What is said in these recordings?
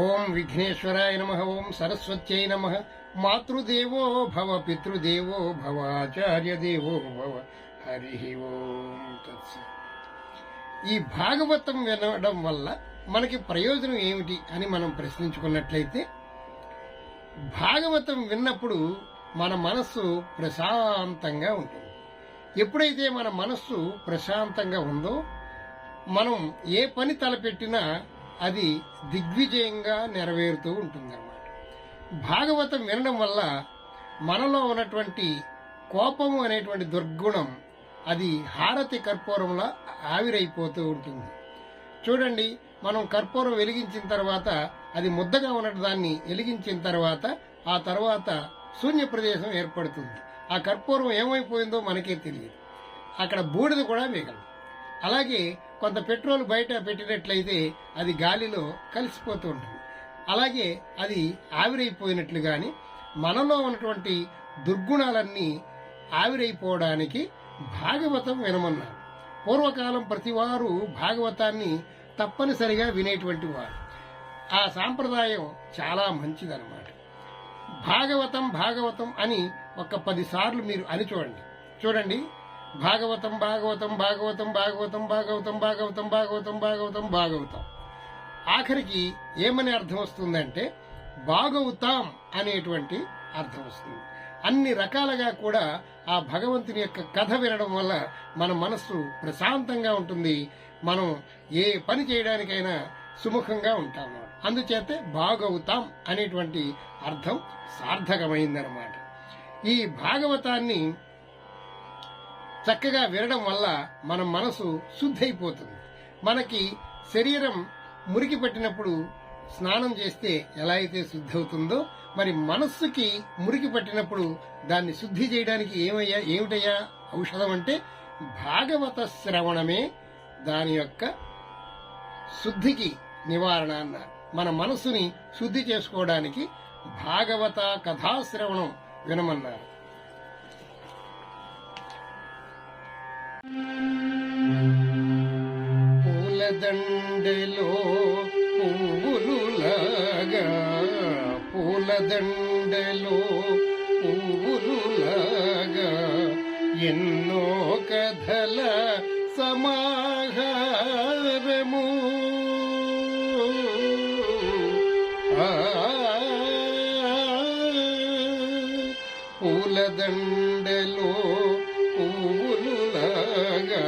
ఓం విఘ్నేశ్వరాయ నమః. ఓం సరస్వత్యై నమః. మాతృదేవో భవ, పితృదేవో భవ, ఆచార్యదేవో భవ. హరి ఓం తత్సత్. ఈ భాగవతం వినడం వల్ల మనకి ప్రయోజనం ఏమిటి అని మనం ప్రశ్నించుకున్నట్లయితే, భాగవతం విన్నప్పుడు మన మనస్సు ప్రశాంతంగా ఉంటుంది. ఎప్పుడైతే మన మనస్సు ప్రశాంతంగా ఉందో, మనం ఏ పని తలపెట్టినా అది దిగ్విజయంగా నెరవేరుతూ ఉంటుందన్నమాట. భాగవతం వినడం వల్ల మనలో ఉన్నటువంటి కోపము అనేటువంటి దుర్గుణం అది హారతి కర్పూరంలా ఆవిరైపోతూ ఉంటుంది. చూడండి, మనం కర్పూరం వెలిగించిన తర్వాత అది ముద్దగా ఉన్న దాన్ని వెలిగించిన తర్వాత ఆ తర్వాత శూన్య ప్రదేశం ఏర్పడుతుంది. ఆ కర్పూరం ఏమైపోయిందో మనకే తెలియదు. అక్కడ బూడిద కూడా మిగలదు. అలాగే కొంత పెట్రోల్ బయట పెట్టినట్లయితే అది గాలిలో కలిసిపోతూ ఉంటుంది. అలాగే అది ఆవిరైపోయినట్లుగాని మనలో ఉన్నటువంటి దుర్గుణాలన్నీ ఆవిరైపోవడానికి భాగవతం వినమన్నారు. పూర్వకాలం ప్రతివారు భాగవతాన్ని తప్పనిసరిగా వినేటువంటి వారు. ఆ సాంప్రదాయం చాలా మంచిదన్నమాట. భాగవతం భాగవతం అని ఒక 10 సార్లు మీరు అని చూడండి. భాగవతం భాగవతం భాగవతం భాగవతం భాగవతం భాగవతం భాగవతం భాగవతం భాగవతం. ఆఖరికి ఏమని అర్థం వస్తుందంటే భాగవతాం అనేటువంటి అర్థం వస్తుంది. అన్ని రకాలుగా కూడా ఆ భగవంతుని యొక్క కథ వినడం వల్ల మన మనస్సు ప్రశాంతంగా ఉంటుంది. మనం ఏ పని చేయడానికైనా సుముఖంగా ఉంటాం. అందుచేతే భాగవతాం అనేటువంటి అర్థం సార్థకమైందన్నమాట. ఈ భాగవతాన్ని చక్కగా వినడం వల్ల మన మనసు శుద్ధైపోతుంది. మనకి శరీరం మురికి పట్టినప్పుడు స్నానం చేస్తే ఎలా అయితే శుద్ధి అవుతుందో, మరి మనస్సుకి మురికి పట్టినప్పుడు దాన్ని శుద్ధి చేయడానికి ఏమిటయ్యా ఔషధం అంటే భాగవత శ్రవణమే దాని యొక్క శుద్ధికి నివారణ అన్నారు. మన మనస్సుని శుద్ధి చేసుకోవడానికి భాగవత కథాశ్రవణం వినమన్నారు. పూలదండలో పువ్వులులాగా, పూలదండలో పువ్వులులాగా ఎన్నో కథల సమాహారము. పూలదండలో పువ్వులులాగా,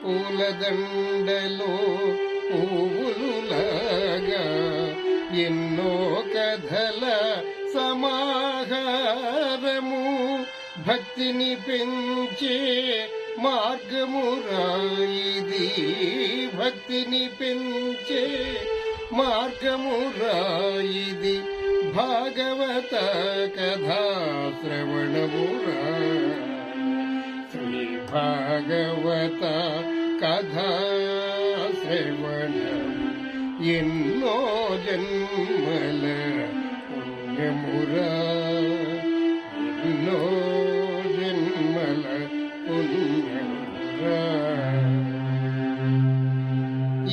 పూలదండలో పువ్వులులాగా ఎన్నో కథల సమాహారము. భక్తిని పెంచే మార్గమురా ఇది, భక్తిని పెంచే మార్గమురా ఇది, భాగవత కథా శ్రవణమురా. శ్రీ భాగవత కథా శ్రవణం ఎన్నో జన్మల పుణ్యమురా, ఎన్నో జన్మల పుణ్యమురా.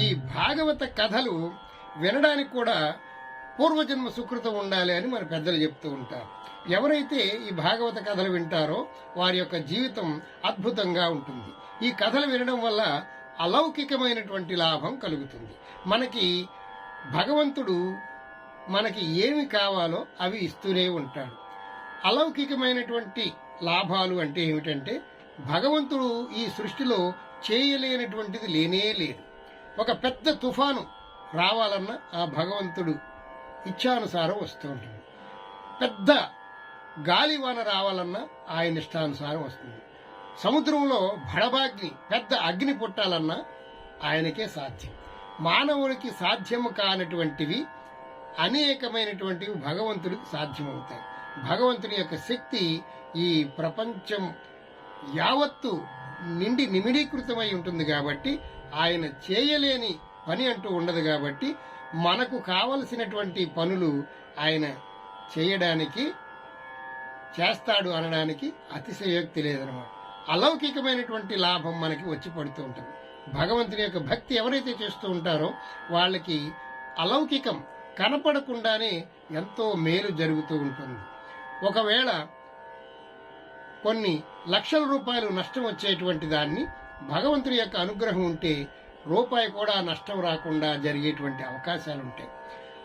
ఈ భాగవత కథలు వినడానికి కూడా పూర్వజన్మ సుకృతం ఉండాలి అని మన పెద్దలు చెప్తూ ఉంటారు. ఎవరైతే ఈ భాగవత కథలు వింటారో వారి యొక్క జీవితం అద్భుతంగా ఉంటుంది. ఈ కథలు వినడం వల్ల అలౌకికమైనటువంటి లాభం కలుగుతుంది. మనకి భగవంతుడు మనకి ఏమి కావాలో అవి ఇస్తూనే ఉంటాడు. అలౌకికమైనటువంటి లాభాలు అంటే ఏమిటంటే, భగవంతుడు ఈ సృష్టిలో చేయలేనటువంటిది లేనే లేదు. ఒక పెద్ద తుఫాను రావాలన్నా ఆ భగవంతుడు ఇచ్ఛానుసారం వస్తూ ఉంటుంది. పెద్ద గాలివాన రావాలన్నా ఆయన ఇష్టానుసారం వస్తుంది. సముద్రంలో భడబాగ్ని పెద్ద అగ్ని పుట్టాలన్నా ఆయనకే సాధ్యం. మానవునికి సాధ్యము కానటువంటివి అనేకమైనటువంటివి భగవంతుడికి సాధ్యమవుతాయి. భగవంతుడి యొక్క శక్తి ఈ ప్రపంచం యావత్తు నిండి నిమిడీకృతమై ఉంటుంది కాబట్టి ఆయన చేయలేని పని అంటూ ఉండదు. కాబట్టి మనకు కావలసినటువంటి పనులు ఆయన చేయడానికి చేస్తాడు అనడానికి అతిశయోక్తి లేదనమాట. అలౌకికమైనటువంటి లాభం మనకి వచ్చి పడుతూ ఉంటుంది. భగవంతుని యొక్క భక్తి ఎవరైతే చేస్తూ ఉంటారో వాళ్ళకి అలౌకికం కనపడకుండానే ఎంతో మేలు జరుగుతూ ఉంటుంది. ఒకవేళ కొన్ని లక్షల రూపాయలు నష్టం వచ్చేటువంటి దాన్ని భగవంతుడి యొక్క అనుగ్రహం ఉంటే రూపాయి కూడా నష్టం రాకుండా జరిగేటువంటి అవకాశాలు ఉంటాయి.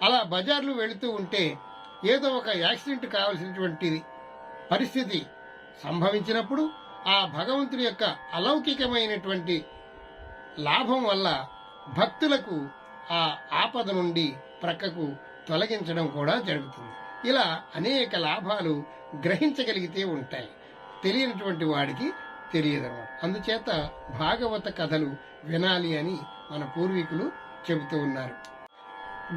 అలా బజార్లు వెళుతూ ఉంటే ఏదో ఒక యాక్సిడెంట్ కావలసినటువంటి పరిస్థితి సంభవించినప్పుడు ఆ భగవంతుడి యొక్క అలౌకికమైనటువంటి లాభం వల్ల భక్తులకు ఆ ఆపద నుండి ప్రక్కకు తొలగించడం కూడా జరుగుతుంది. ఇలా అనేక లాభాలు గ్రహించగలిగితే ఉంటాయి, తెలియనటువంటి వాడికి తెలియదన్నమాట. అందుచేత భాగవత కథలు వినాలి అని మన పూర్వీకులు చెబుతూ ఉన్నారు.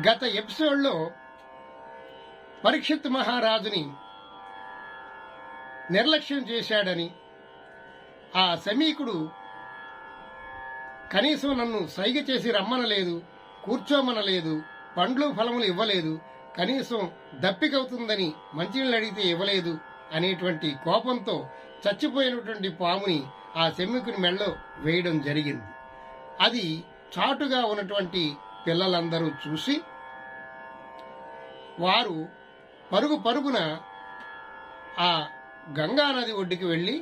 గత ఎపిసోడ్లో పరీక్షిత్ మహారాజుని నిర్లక్ష్యం చేశాడని, ఆ శమీకుడు కనీసం నన్ను సైగ చేసి రమ్మనలేదు, కూర్చోమనలేదు, పండ్లు ఫలములు ఇవ్వలేదు, కనీసం దప్పికవుతుందని మంచినీళ్ళు అడిగితే ఇవ్వలేదు అనేటువంటి కోపంతో చచ్చిపోయినటువంటి పాముని ఆ శమీకుని మెడలో వేయడం జరిగింది. అది చాటుగా ఉన్నటువంటి పిల్లలందరూ చూసి వారు పరుగు పరుగున ఆ గంగానది ఒడ్డుకి వెళ్లి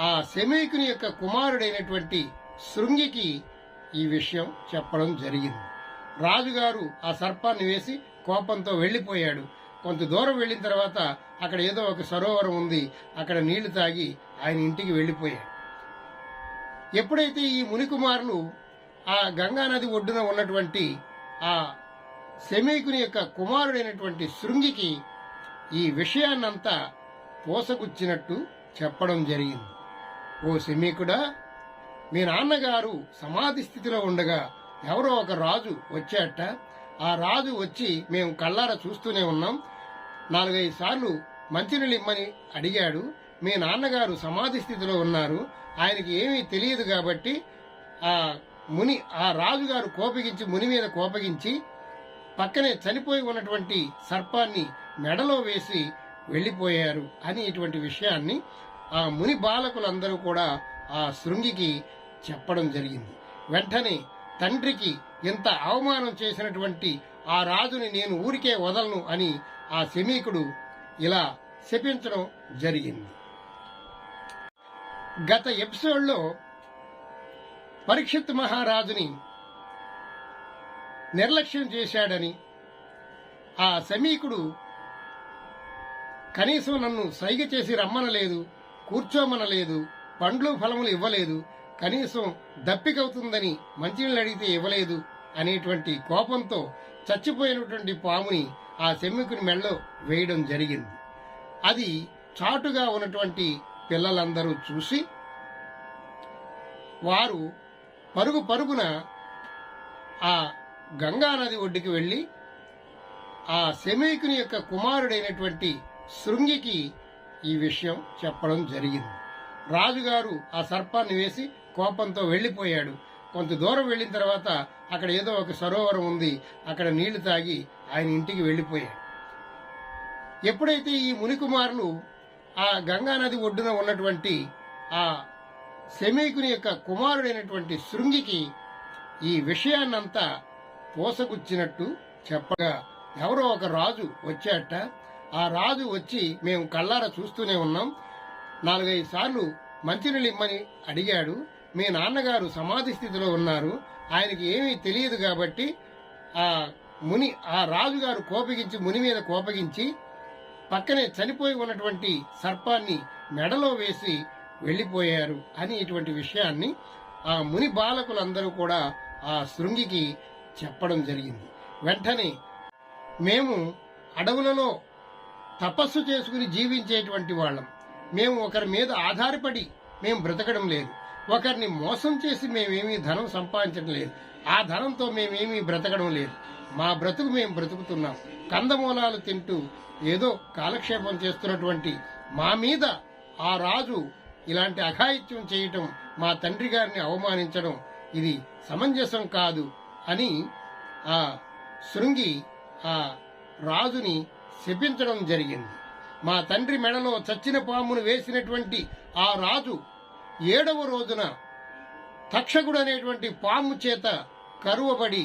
ఆ శమీకుని యొక్క కుమారుడైనటువంటి శృంగికి ఈ విషయం చెప్పడం జరిగింది. రాజుగారు ఆ సర్పాన్ని వేసి కోపంతో వెళ్లిపోయాడు. కొంత దూరం వెళ్లిన తర్వాత అక్కడ ఏదో ఒక సరోవరం ఉంది, అక్కడ నీళ్లు తాగి ఆయన ఇంటికి వెళ్లిపోయాడు. ఎప్పుడైతే ఈ మునికుమారులు ఆ గంగానది ఒడ్డున ఉన్నటువంటి ఆ శమీకుని యొక్క కుమారుడైనటువంటి శృంగికి ఈ విషయాన్నంతా పోసగుచ్చినట్టు చెప్పడం జరిగింది. ఓ శమీకుడా, మీ నాన్నగారు సమాధి స్థితిలో ఉండగా ఎవరో ఒక రాజు వచ్చాట. ఆ రాజు వచ్చి మేము కళ్ళారా చూస్తూనే ఉన్నాం. 4-5 సార్లు మంచినీళ్ళు ఇమ్మని అడిగాడు. మీ నాన్నగారు సమాధి స్థితిలో ఉన్నారు, ఆయనకి ఏమీ తెలియదు కాబట్టి ఆ రాజుగారు కోపగించి ముని మీద కోపగించి పక్కనే చనిపోయి ఉన్నటువంటి సర్పాన్ని మెడలో వేసి వెళ్లిపోయారు అని ఇటువంటి విషయాన్ని ఆ ముని బాలకులందరూ కూడా ఆ శృంగికి చెప్పడం జరిగింది. వెంటనే తండ్రికి ఇంత అవమానం చేసినటువంటి ఆ రాజుని నేను ఊరికే వదలను అని ఆ శమీకుడు ఇలా శపించడం జరిగింది. గత ఎపిసోడ్లో పరీక్షిత్ మహారాజుని నిర్లక్ష్యం చేశాడని, ఆ శమీకుడు కనీసం నన్ను సైగ చేసి రమ్మనలేదు, కూర్చోమనలేదు, పండ్లు ఫలములు ఇవ్వలేదు, కనీసం దప్పికవుతుందని మంచినీళ్ళు అడిగితే ఇవ్వలేదు అనేటువంటి కోపంతో చచ్చిపోయినటువంటి పాముని ఆ శమీకుని మెడలో వేయడం జరిగింది. అది చాటుగా ఉన్నటువంటి పిల్లలందరూ చూసి వారు పరుగు పరుగున ఆ గంగానది ఒడ్డుకి వెళ్లి ఆ శమీకుని యొక్క కుమారుడైనటువంటి శృంగికి ఈ విషయం చెప్పడం జరిగింది. రాజుగారు ఆ సర్పాన్ని వేసి కోపంతో వెళ్లిపోయాడు. కొంత దూరం వెళ్లిన తర్వాత అక్కడ ఏదో ఒక సరోవరం ఉంది, అక్కడ నీళ్లు తాగి ఆయన ఇంటికి వెళ్లిపోయాడు. ఎప్పుడైతే ఈ మునికుమారులు ఆ గంగానది ఒడ్డున ఉన్నటువంటి ఆ శమీకుని యొక్క కుమారుడైనటువంటి శృంగికి ఈ విషయాన్నంతా పోసగుచ్చినట్టు చెప్పగా ఎవరో ఒక రాజు వచ్చాట. ఆ రాజు వచ్చి మేము కళ్ళారా చూస్తూనే ఉన్నాం, 4-5 సార్లు మంచినీళ్ళు ఇమ్మని అడిగాడు. మీ నాన్నగారు సమాధి స్థితిలో ఉన్నారు, ఆయనకి ఏమీ తెలియదు కాబట్టి ఆ రాజుగారు కోపగించి ముని మీద కోపగించి పక్కనే చనిపోయి ఉన్నటువంటి సర్పాన్ని మెడలో వేసి వెళ్లిపోయారు అని ఇటువంటి విషయాన్ని ఆ ముని బాలకులందరూ కూడా ఆ శృంగికి చెప్పడం జరిగింది. వెంటనే మేము అడవులలో తపస్సు చేసుకుని జీవించేటువంటి వాళ్ళం, మేము ఒకరి మీద ఆధారపడి మేము బ్రతకడం లేదు, ఒకరిని మోసం చేసి మేమేమీ ధనం సంపాదించడం లేదు, ఆ ధనంతో మేమేమీ బ్రతకడం లేదు, మా బ్రతుకు మేము బ్రతుకుతున్నాం. కందమూలాలు తింటూ ఏదో కాలక్షేపం చేస్తున్నటువంటి మా మీద ఆ రాజు ఇలాంటి అఘాయిత్యం చేయటం, మా తండ్రి గారిని అవమానించడం ఇది సమంజసం కాదు అని ఆ శృంగి ఆ రాజుని శపించడం జరిగింది. మా తండ్రి మెడలో చచ్చిన పామును వేసినటువంటి ఆ రాజు 7వ రోజున తక్షకుడు అనేటువంటి పాము చేత కరువబడి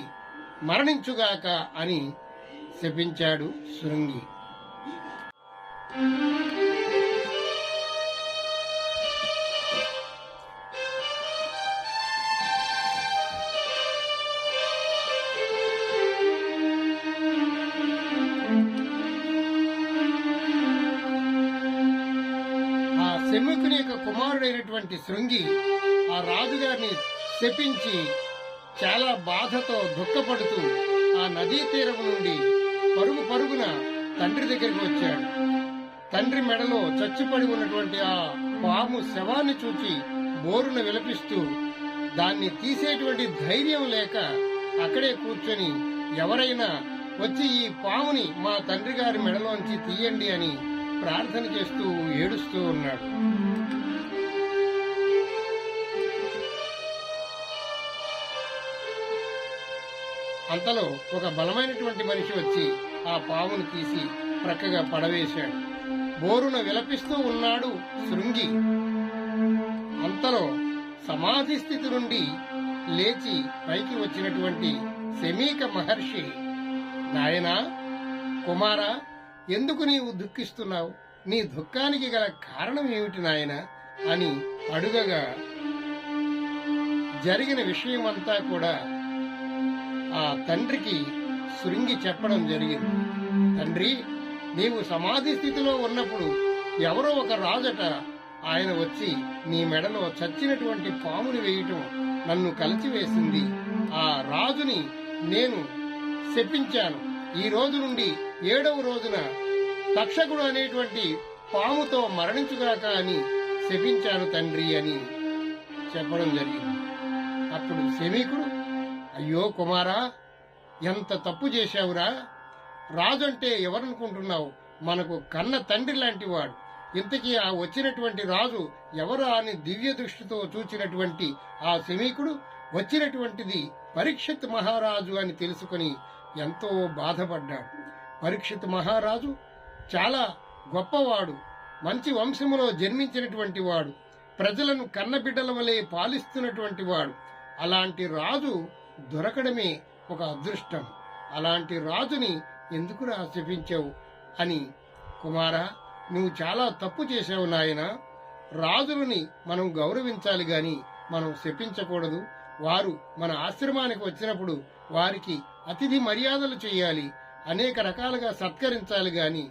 మరణించుగాక అని శపించాడు శృంగి. శమీకుని యొక్క కుమారుడైనటువంటి శృంగి ఆ రాజుగారిని శపించి చాలా బాధతో దుఃఖపడుతూ ఆ నదీ తీరం నుండి పరుగు పరుగున తండ్రి దగ్గరికి వచ్చాడు. తండ్రి మెడలో చచ్చిపడి ఉన్నటువంటి ఆ పాము శవాన్ని చూచి బోరున విలపిస్తూ దాన్ని తీసేటువంటి ధైర్యం లేక అక్కడే కూర్చొని ఎవరైనా వచ్చి ఈ పాముని మా తండ్రి గారి మెడలోంచి తీయండి అని ప్రార్థన చేస్తూ ఏడుస్తూ ఉన్నాడు. అంతలో ఒక బలమైనటువంటి మనిషి వచ్చి ఆ పామును తీసి ప్రక్కగా పడవేశాడు. బోరున విలపిస్తూ ఉన్నాడు శృంగి. అంతలో సమాధి స్థితి నుండి లేచి పైకి వచ్చినటువంటి శమీక మహర్షి, నాయనా కుమారా, ఎందుకు నీవు దుఃఖిస్తున్నావు? నీ దుఃఖానికి గల కారణం ఏమిటి నాయనా అని అడుగగా జరిగిన విషయమంతా కూడా ఆ తండ్రికి శృంగి చెప్పడం జరిగింది. తండ్రి, నీవు సమాధి స్థితిలో ఉన్నప్పుడు ఎవరో ఒక రాజట ఆయన వచ్చి నీ మెడలో చచ్చినటువంటి పాముని వేయటం నన్ను కలిచివేసింది. ఆ రాజుని నేను శపించాను. ఈ రోజు నుండి 7వ రోజున తక్షకుడు అనేటువంటి పాముతో మరణించుగాక అని శపించాను తండ్రి అని చెప్పడం జరిగింది. అప్పుడు శమీకుడు, అయ్యో కుమారా, ఎంత తప్పు చేశావురా! రాజు అంటే ఎవరనుకుంటున్నావు? మనకు కన్న తండ్రి లాంటి వాడు. ఇంతకీ ఆ వచ్చినటువంటి రాజు ఎవరా అని దివ్య దృష్టితో చూచినటువంటి ఆ శమీకుడు వచ్చినటువంటిది పరీక్షిత్ మహారాజు అని తెలుసుకుని ఎంతో బాధపడ్డాడు. పరీక్షిత్ మహారాజు చాలా గొప్పవాడు, మంచి వంశములో జన్మించినటువంటి వాడు, ప్రజలను కన్నబిడ్డల వలె పాలిస్తున్నటువంటి వాడు. అలాంటి రాజు దొరకడమే ఒక అదృష్టం. అలాంటి రాజుని ఎందుకురా శపించావు అని, కుమారా, నువ్వు చాలా తప్పు చేశావు నాయనా. రాజులని మనం గౌరవించాలి గాని మనం శపించకూడదు. వారు మన ఆశ్రమానికి వచ్చినప్పుడు వారికి అతిథి మర్యాదలు చేయాలి, అనేక రకాలుగా సత్కరించాలి గాని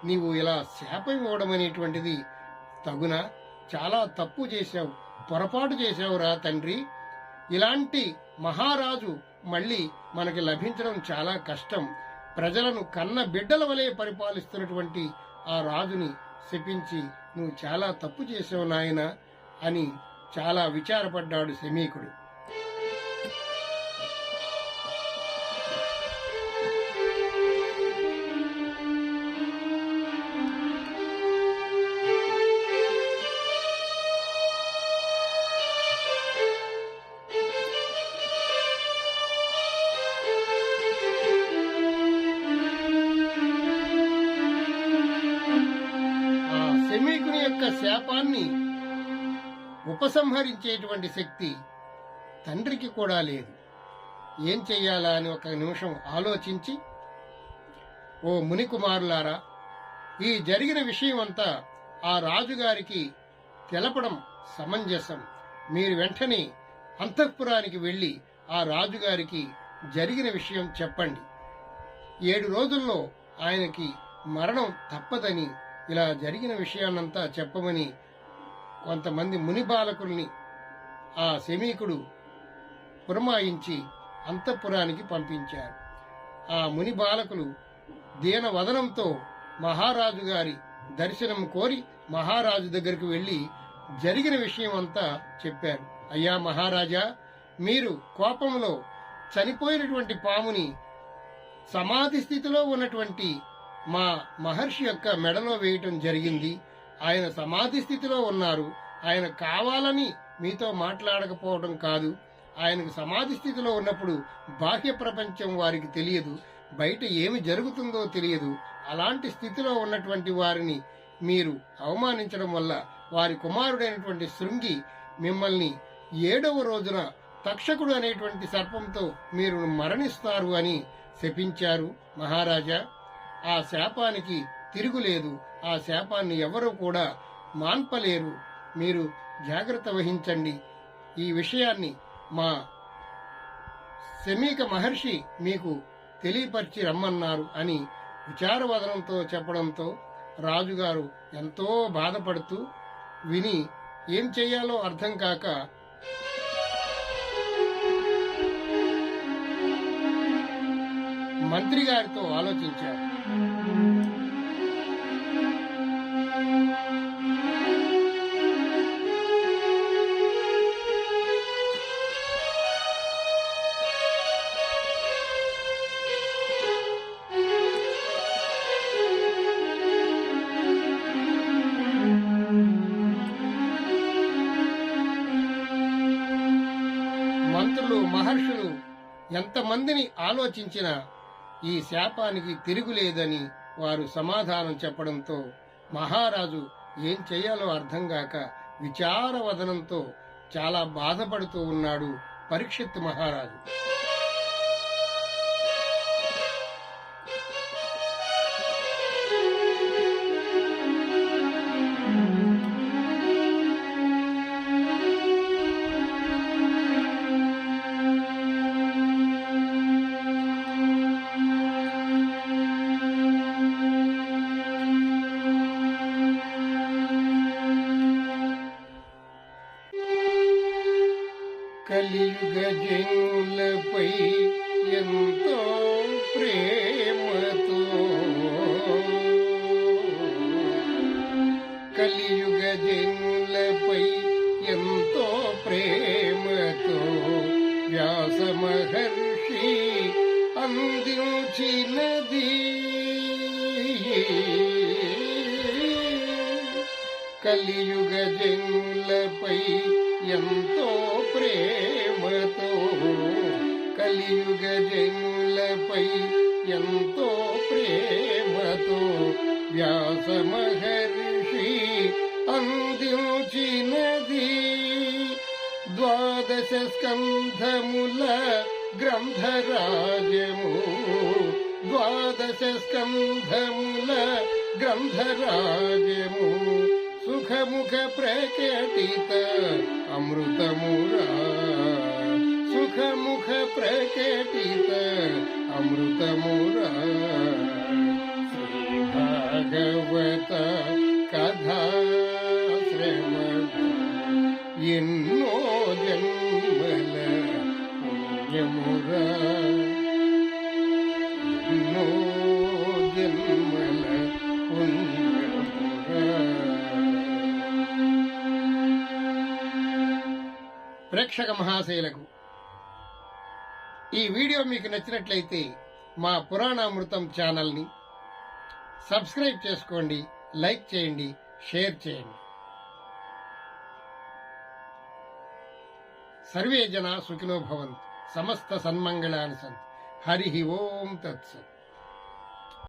నీవు ఇలా శాపం ఇవ్వడం అనేటువంటిది తగునా? చాలా తప్పు చేశావు, పొరపాటు చేశావురా తండ్రి. ఇలాంటి మహారాజు మళ్లీ మనకి లభించడం చాలా కష్టం. ప్రజలను కన్న బిడ్డల వలె పరిపాలిస్తున్నటువంటి ఆ రాజుని శపించి నువ్వు చాలా తప్పు చేసావు నాయనా అని చాలా విచారపడ్డాడు శమీకుడు. శమీకుని యొక్క శాపాన్ని ఉపసంహరించేటువంటి శక్తి తండ్రికి కూడా లేదు. ఏం చెయ్యాలా అని ఒక నిమిషం ఆలోచించి, ఓ మునికుమారులారా, ఈ జరిగిన విషయం అంతా ఆ రాజుగారికి తెలపడం సమంజసం. మీరు వెంటనే అంతఃపురానికి వెళ్లి ఆ రాజుగారికి జరిగిన విషయం చెప్పండి. 7 రోజుల్లో ఆయనకి మరణం తప్పదని, ఇలా జరిగిన విషయాన్నంతా చెప్పమని కొంతమంది ముని బాలకుల్ని ఆ శమీకుడు పురమాయించి అంతఃపురానికి పంపించారు. ఆ ముని బాలకులు దీనవదనంతో మహారాజు గారి దర్శనం కోరి మహారాజు దగ్గరికి వెళ్లి జరిగిన విషయం అంతా చెప్పారు. అయ్యా మహారాజా, మీరు కోపంలో చనిపోయినటువంటి పాముని సమాధి స్థితిలో ఉన్నటువంటి మా మహర్షి యొక్క మెడలో వేయటం జరిగింది. ఆయన సమాధి స్థితిలో ఉన్నారు. ఆయన కావాలని మీతో మాట్లాడకపోవడం కాదు. ఆయనకు సమాధి స్థితిలో ఉన్నప్పుడు బాహ్య ప్రపంచం వారికి తెలియదు, బయట ఏమి జరుగుతుందో తెలియదు. అలాంటి స్థితిలో ఉన్నటువంటి వారిని మీరు అవమానించడం వల్ల వారి కుమారుడైనటువంటి శృంగి మిమ్మల్ని 7వ రోజున తక్షకుడు అనేటువంటి సర్పంతో మీరు మరణిస్తారు అని శపించారు మహారాజా. ఆ శాపానికి తిరుగులేదు. ఆ శాపాన్ని ఎవరూ కూడా మాన్పలేరు. మీరు జాగ్రత్త వహించండి. ఈ విషయాన్ని మా శమీక మహర్షి మీకు తెలియపరిచి రమ్మన్నారు అని విచారవదనంతో చెప్పడంతో రాజుగారు ఎంతో బాధపడుతూ విని ఏం చెయ్యాలో అర్థం కాక మంత్రి గారితో ఆలోచించారు. మంత్రులు మహర్షులు ఎంతమందిని ఆలోచించినా ఈ శాపానికి తిరుగులేదని వారు సమాధానం చెప్పడంతో మహారాజు ఏం చెయ్యాలో అర్థం కాక విచారవదనంతో చాలా బాధపడుతూ ఉన్నాడు పరీక్షిత్ మహారాజు. కలియుగ జనులపై ఎంతో ప్రేమతో, కలియుగ జనులపై ఎంతో ప్రేమతో వ్యాస మహర్షి అందించినది. కలియుగ జనులపై ఎంతో ప్రేమతో, కలియుగ జనులపై ఎంతో ప్రేమతో వ్యాస మహర్షి అందించినది. 12 స్కంధముల గ్రంథరాజము, 12 స్కంధముల గ్రంథరాజము, సుఖముఖ ప్రకటిత అమృతమురా, సుఖముఖ ప్రకటిత అమృతమురా. శ్రీ భాగవత కథా శ్రవణ ఎన్నో జన్మల పుణ్యమురా, ఎన్నో జన్మల పుణ్యమురా. ప్రేక్షక మహాశయులకు ఈ వీడియో మీకు నచ్చినట్లయితే మా పురాణామృతం ఛానల్ని సబ్స్క్రైబ్ చేసుకోండి, లైక్ చేయండి, షేర్ చేయండి. సర్వే జనా సుఖినో భవంతు. సమస్త సన్మంగళాని సంతు. హరి ఓం తత్సత్.